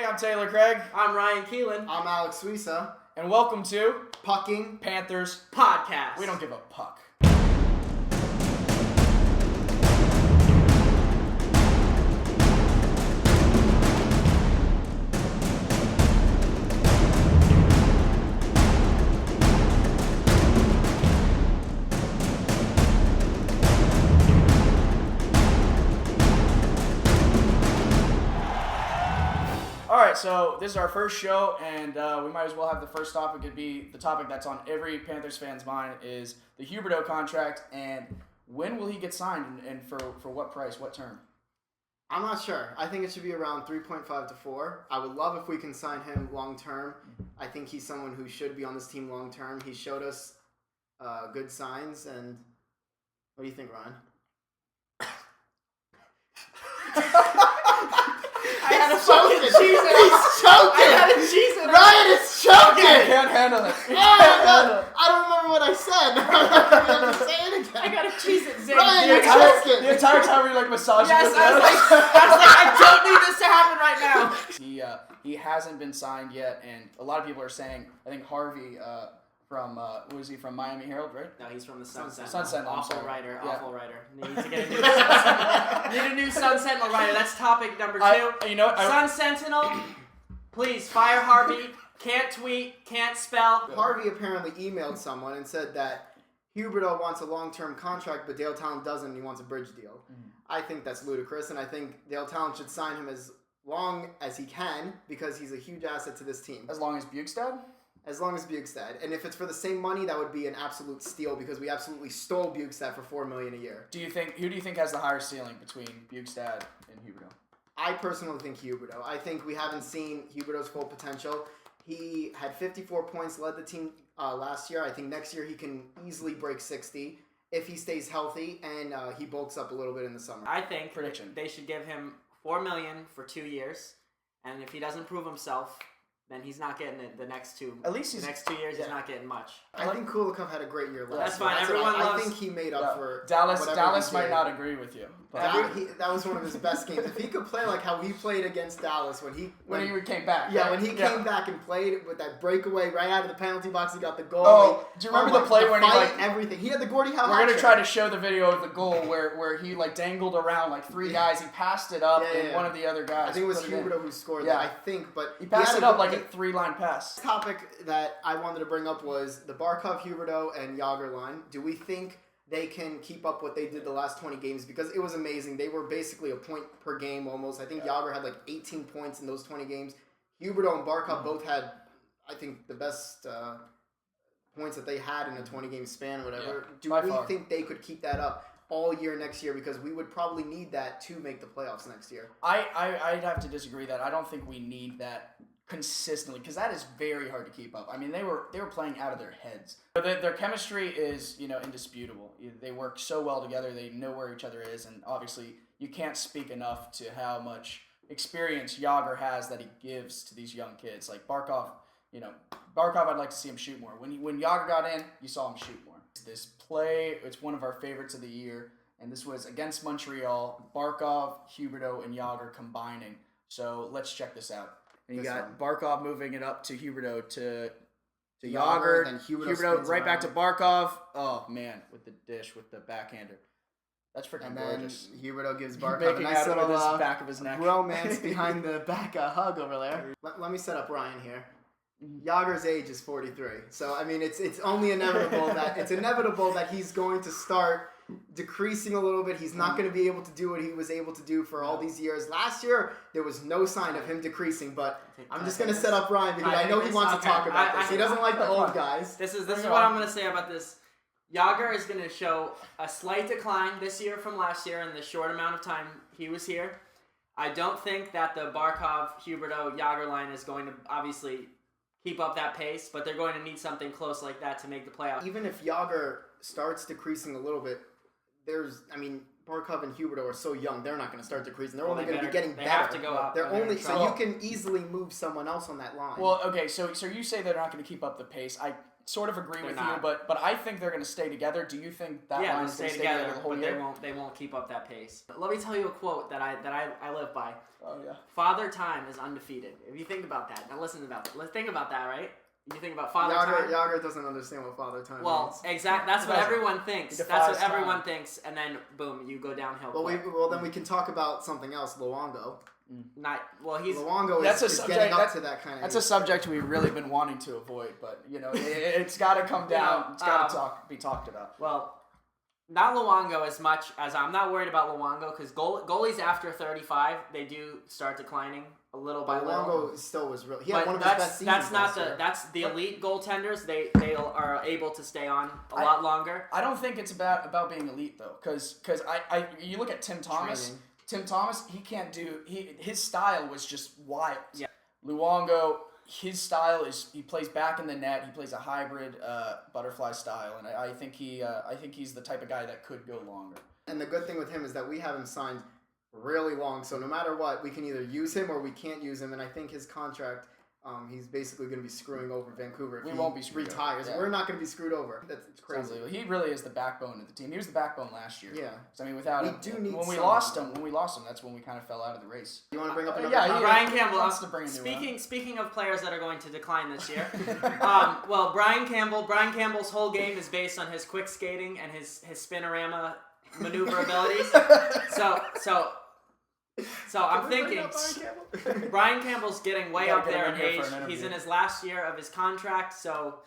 I'm Taylor Craig. I'm Ryan Keelan. I'm Alex Suisa. And welcome to Pucking Panthers Podcast. We don't give a puck. Alright, so this is our first show, and we might as well have the first topic. It'd be the topic that's on every Panthers fan's mind is the Huberdeau contract, and when will he get signed, and for what price, what term? I'm not sure. I think it should be around 3.5 to 4. I would love if we can sign him long term. I think he's someone who should be on this team long term. He showed us good signs, and what do you think, Ryan? I had a fucking cheese in it. He's choking. I had a cheese in it. Ryan is choking. I can't handle it. I don't remember what I said. I'm going to say it again. I got a cheese in it. Ryan, you're choking. The entire time we were like massaging Yes, his I was like, I don't need this to happen right now. He hasn't been signed yet, and a lot of people are saying, I think Harvey from what was he from Miami Herald, right? No, he's from the Sun Sentinel. Sun Sentinel, I'm Awful sorry. writer. Yeah. Awful writer. Need to get a new Sun Sentinel. Need a new Sun Sentinel writer. That's topic number 2. You know what? Sun Sentinel, please fire Harvey. Can't tweet. Can't spell. Harvey apparently emailed someone and said that Huberdeau wants a long-term contract, but Dale Talon doesn't, and he wants a bridge deal. Mm-hmm. I think that's ludicrous, and I think Dale Talon should sign him as long as he can because he's a huge asset to this team. As long as Bukestad? As long as Bukestad. And if it's for the same money, that would be an absolute steal because we absolutely stole Bukestad for $4 million a year. Who do you think has the higher ceiling between Bukestad and Huberdeau? I personally think Huberdeau. I think we haven't seen Huberdeau's full potential. He had 54 points, led the team last year. I think next year he can easily break 60 if he stays healthy and he bulks up a little bit in the summer. I think prediction. They should give him $4 million for 2 years, and if he doesn't prove himself, then he's not getting it the next 2. At least the next 2 years, he's not getting much. I think Kulikov had a great year last year. That's fine. Everyone loves. I think he made up for Dallas. whatever Dallas he might did. not agree with you. But That was one of his best games. If he could play like how he played against Dallas when he came back. Yeah, right? when he came back and played with that breakaway right out of the penalty box, he got the goal. Oh, do you remember the play when he everything? He had the Gordie Howe. We're gonna try to show the video of the goal where he dangled around like 3 guys. He passed it up, and one of the other guys. I think it was Huberdeau who scored that. I think, but he passed it up like a 3-line pass. The topic that I wanted to bring up was the Barkov Huberdeau and Yager line. Do we think they can keep up what they did the last 20 games? Because it was amazing. They were basically a point per game almost. I think Yager had like 18 points in those 20 games. Huberdeau and Barkov both had, I think, the best points that they had in a 20-game span or whatever. Yeah, Do we think they could keep that up all year next year? Because we would probably need that to make the playoffs next year. I'd have to disagree that. I don't think we need that consistently because that is very hard to keep up. I mean, they were playing out of their heads. Their chemistry is indisputable. They work so well together. They know where each other is, and obviously you can't speak enough to how much experience Yager has that he gives to these young kids. Like Barkov, I'd like to see him shoot more. When Yager got in, you saw him shoot more. This play, it's one of our favorites of the year, and this was against Montreal. Barkov, Huberdeau, and Yager combining. So let's check this out. And you got Barkov moving it up to Huberdeau to Yager, then Huberdeau right back to Barkov. Oh man, with the dish with the backhander. That's freaking gorgeous. And then Huberdeau gives Barkov Making a nice out little with his back of his neck. romance behind the back hug over there. Let me set up Ryan here. Yager's age is 43, so I mean it's only inevitable that he's going to start decreasing a little bit. He's not going to be able to do what he was able to do for all these years. Last year, there was no sign of him decreasing, but I'm just going to set up Ryan because I know he wants to talk about this. He doesn't like the old guys. This is what I'm going to say about this. Yager is going to show a slight decline this year from last year in the short amount of time he was here. I don't think that the Barkov, Huberdeau, Yager line is going to obviously keep up that pace, but they're going to need something close like that to make the playoffs. Even if Yager starts decreasing a little bit, Barkov and Huberdeau are so young; they're not going to start decreasing. They're only going to be getting better. They have to go up. So you can easily move someone else on that line. Well, okay, so you say they're not going to keep up the pace. sort of agree with They're you, not. but I think they're going to stay together. Do you think that Yeah, line they'll is going stay to stay together together, the whole but year? they won't keep up that pace. Let me tell you a quote that I live by. Oh yeah. Father Time is undefeated. If you think about that, now listen about that. Let's think about that, right? You think about Father Time. Yager doesn't understand what Father Time Well, means. exactly. That's what doesn't. everyone thinks. He That's what defies everyone time. thinks, and then boom, you go downhill. Well, quick. then we can talk about something else. Luongo. He's Luongo That's a is subject- getting up that- to that kind of. That's a subject we've really been wanting to avoid, but it's got to come down. It's got to be talked about. well, not Luongo as much as I'm not worried about Luongo because goalies after 35 they do start declining a little by little. Luongo still was real. He had one of his that's best seasons. that's not last the year. that's the elite goaltenders. They are able to stay on a lot longer. I don't think it's about being elite though, because you look at Tim Thomas. Training. Tim Thomas, he can't do his style was just wild. Yeah. Luongo, his style is he plays back in the net. He plays a hybrid butterfly style, and I think he's the type of guy that could go longer. And the good thing with him is that we have him signed really long, so no matter what, we can either use him or we can't use him. And I think his contract, he's basically going to be screwing over Vancouver if We he won't be screwed retires. over. Yeah. We're not going to be screwed over. That's crazy. He really is the backbone of the team. He was the backbone last year. Yeah. So, I mean, without We him, do need when we someone. lost him, that's when we kind of fell out of the race. You want to bring up another yeah, topic? Brian Campbell. wants to bring a new one. Speaking of players that are going to decline this year, well, Brian Campbell's whole game is based on his quick skating and his spinorama maneuver abilities. So I'm thinking Brian Campbell's getting way gotta up get him there in in here age. for an He's interview. in his last year of his contract, so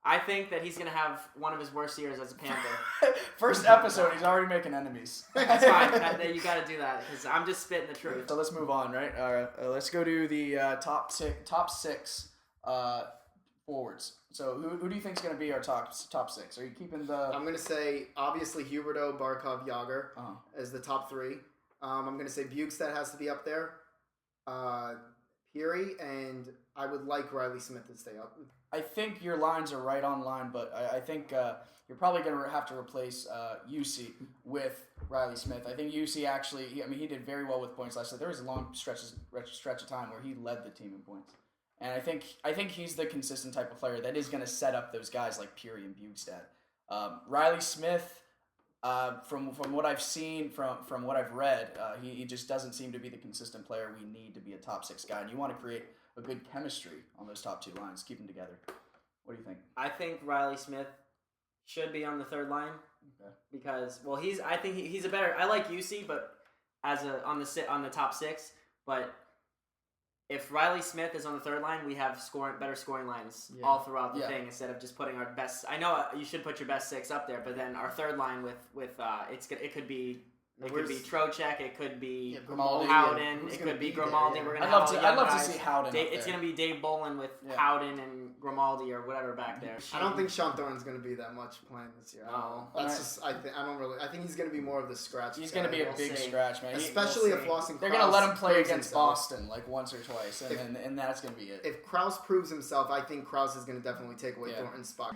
I think that he's going to have one of his worst years as a Panther. First episode, he's already making enemies. That's fine. You got to do that because I'm just spitting the truth. So let's move on, right? All right, let's go to the top six forwards. So who do you think is going to be our top six? Are you keeping the? I'm going to say, obviously, Huberdeau, Barkov, Yager Uh-huh. as the top three. I'm going to say Bukestad has to be up there. Peary, and I would like Reilly Smith to stay up. I think your lines are right on line, but I think you're probably going to have to replace UC with Reilly Smith. I think UC actually, he did very well with points last year. There was a long stretch of time where he led the team in points. And I think he's the consistent type of player that is going to set up those guys like Peary and Bukestad. Reilly Smith, from what I've seen, from what I've read, he just doesn't seem to be the consistent player we need to be a top six guy. And you want to create a good chemistry on those top two lines, keep them together. What do you think? I think Reilly Smith should be on the third line because I think he's a better. I like UC, but on the top six, but. If Reilly Smith is on the third line, we have better scoring lines all throughout the thing instead of just putting our best. I know you should put your best six up there, but then our third line with it could be Trocheck, it could be Grimaldi, Howden, Who's it gonna could be be there, Grimaldi. yeah. We're gonna I'd love to guys. see Howden. It's gonna be Dave Bolin with Howden and Grimaldi or whatever back there. I don't think Sean Thornton's going to be that much playing this year. No. I think he's going to be more of the scratch. He's guy. going to be a We'll big see. scratch, man. Especially we'll if see. Lawson They're Krause going to let him play proves against himself. Boston like once or twice, and that's going to be it. If Krause proves himself, I think Krause is going to definitely take away Yeah. Thornton's spot.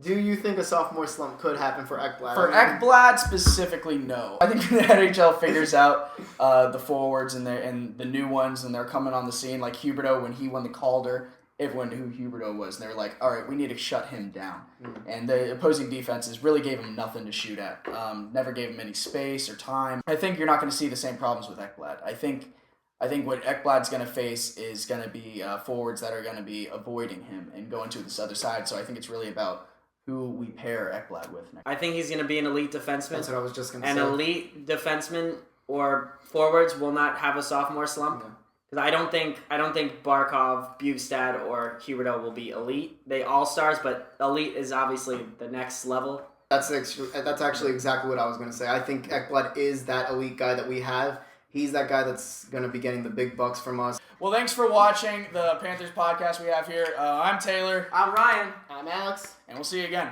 Do you think a sophomore slump could happen for Ekblad? For Ekblad specifically, no. I think the NHL figures out the forwards and the new ones, and they're coming on the scene. Like Huberdeau, when he won the Calder, everyone knew who Huberdeau was, and they were like, all right, we need to shut him down. And the opposing defenses really gave him nothing to shoot at. Never gave him any space or time. I think you're not going to see the same problems with Ekblad. I think what Ekblad's going to face is going to be forwards that are going to be avoiding him and going to this other side. So I think it's really about who we pair Ekblad with next. I think he's going to be an elite defenseman. That's what I was just going to An say. elite defenseman or forwards will not have a sophomore slump. Because I don't think Barkov, Bukestad, or Huberdeau will be elite. They all stars, but elite is obviously the next level. That's actually exactly what I was going to say. I think Ekblad is that elite guy that we have. He's that guy that's going to be getting the big bucks from us. Well, thanks for watching the Panthers podcast we have here. I'm Taylor. I'm Ryan. I'm Alex. And we'll see you again.